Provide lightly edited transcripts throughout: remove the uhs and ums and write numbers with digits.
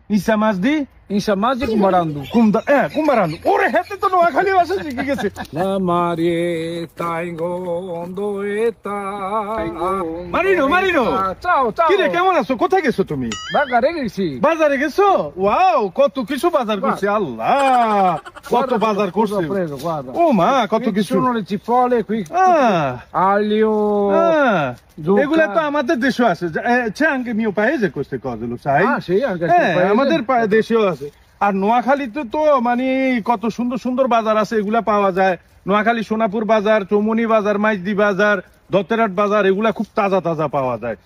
ইসা মাছ দি Insa maji kumbarandu. কুম্বারান্দু ওরে হেতে তো নোয়াখালী ভাষা শিখে গেছে La marieta ingondo eta. Marino Ciao, ciao. কি রে কেমন আছো কোথায় গেছো তুমি Bagare gesi. বাজারে গেছো ওয়াও কত কিছু বাজার করছে আল্লাহ কত বাজার করছে Preso, guarda. ও মা কত Qui ci কিছু sono le cipolle qui. আহ, Aglio. আহ, Zucca. এগুলা তো আমাদের দেশেও আছে c'è anche mio paese queste cose lo sai Ah, sì, anche il হ্যাঁ tuo paese. আমাদের দেশেও আছে আর নোয়াখালীতে তো মানে কত সুন্দর সুন্দর বাজার আছে এগুলা পাওয়া যায় নোয়াখালী সোনাপুর বাজার চৌমনি বাজার মাইজদি বাজার দত্তেরহাট বাজার এগুলা খুব তাজা তাজা পাওয়া যায়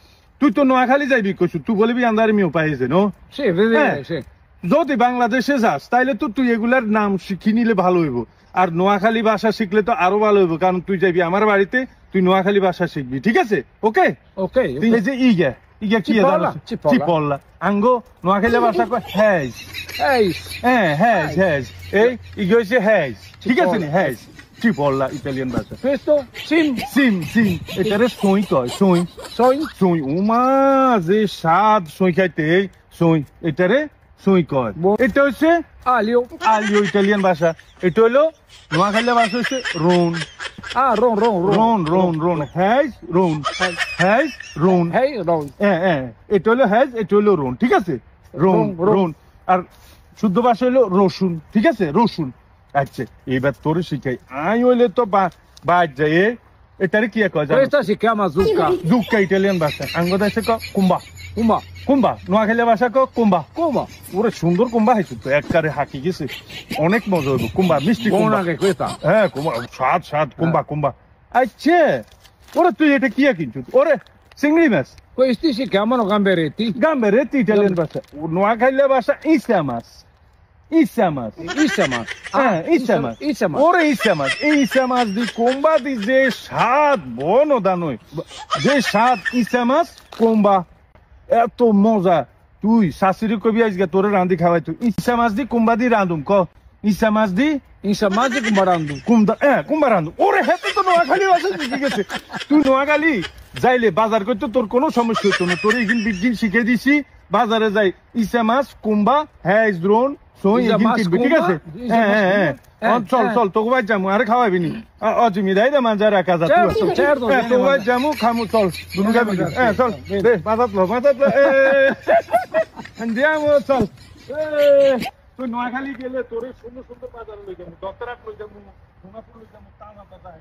তুই তো নোয়াখালী যাইবি কইছু তুই বলবি আন্দার মিও পাইছে নো Sì, vedete, sì. যদি বাংলাদেশে যাস তাইলে তো তুই এগুলার নাম শিখি নিলে ভালো হইব আর নোয়াখালী ভাষা শিখলে তো আরো ভালো হইব কারণ তুই যাইবি আমার বাড়িতে তুই নোয়াখালী ভাষা শিখবি ঠিক আছে ওকে Ok, তুই এই যে ইগা কি Cipolla, জানো cipolla. চিপল্লা আঙ্গো নোয়াখালী ভাষা কয় হ্যাজ Ehi, হ্যাঁ হ্যাজ এই ইগো হচ্ছে হ্যাজ ঠিক আছে নি হ্যাজ চিপল্লা ইতালিয়ান ভাষা questo? Sim, সিম এটারে সই কয় soin. সই উমা যে স্বাদ সই খাইতে সই এটারে সই কয় এটা হচ্ছে Aglio. আলিও ইতালিয়ান ভাষা এটা হলো নোয়াখালী ভাষা হচ্ছে রোন Ah, ron. রোন হ্যাজ রোন Hey, ron. এটা হলো হ্যাজ এটা হলো রোন ঠিক আছে রোন। রোন আর শুদ্ধ ভাষা হলো রসুন ঠিক আছে রসুন আচ্ছা এবার তোর শিখাই আই হইলে তো বাদ যায় এটারে কি কয় জানো Questa si chiama zucca. দুঃখা ইটালিয়ান ভাষা আঙ্গদাসে ক কুম্বা Uma. নোয়াখালী ভাষা ক কুম্বা Come? ওরে সুন্দর কুম্বা হয়েছে তো একবারে হাঁকি গেছে অনেক মজা হইব কুম্বা মিষ্টি Buona কুম্বা anche questa. হ্যাঁ কুম্বা স্বাদ কুম্বা আচ্ছা ওরে তুই এটা কি কিনছু ওরে চিংড়ি মাছ Questi si chiamano gamberetti. গাম্বেরেতি ইটালিয়ান ভাষা নোয়াখালী ভাষা ইসা মাছ Isama. হ্যাঁ ইসা মাছ Isama. ওরে ইসা মাছ দি কুম্বা দি যে স্বাদ বনদান হই যে স্বাদ ইসা মাছ কুম্বা এত মজা তুই শাশুড়ি কবি আজকে তোরে রাঁধি খাওয়াই তুই ইসা মাছ দি কুম্বা দি রাঁধুম ক ইসা মাছ দি Insamaji kumbarandu. কুম্বা রাঁধুম ওরে হেতে তো নোয়াখালী ভাষা শিখে গেছে তুই নোয়াখালী যাইলে বাজার করতে তোর কোনো সমস্যা হতো না তোর এইদিন বিজ্ঞান শিখে দিছি বাজারে যাই ইসা মাছ কুম্বা হ্যাঁ দ্রোন সই ইসা এদিন মাছ, কিনবি ঠিক আছে কুম্বা, ইসা মাছ, কুম্বা। চল তোকে ভাই যামু আরে খাওয়াবি নি অজিমি দাই দে মাঝে রাখা যা Certo. তোকে ভাই যামু খামু চল দুনু যাবি চল দে বাজাত লো andiamo চল তুই নোয়াখালী গেলে তোরে সুন্দর সুন্দর বাজার লই যাবো দত্তরাট লই যাবো সোনাপুর লই যাবো তাজা তাজা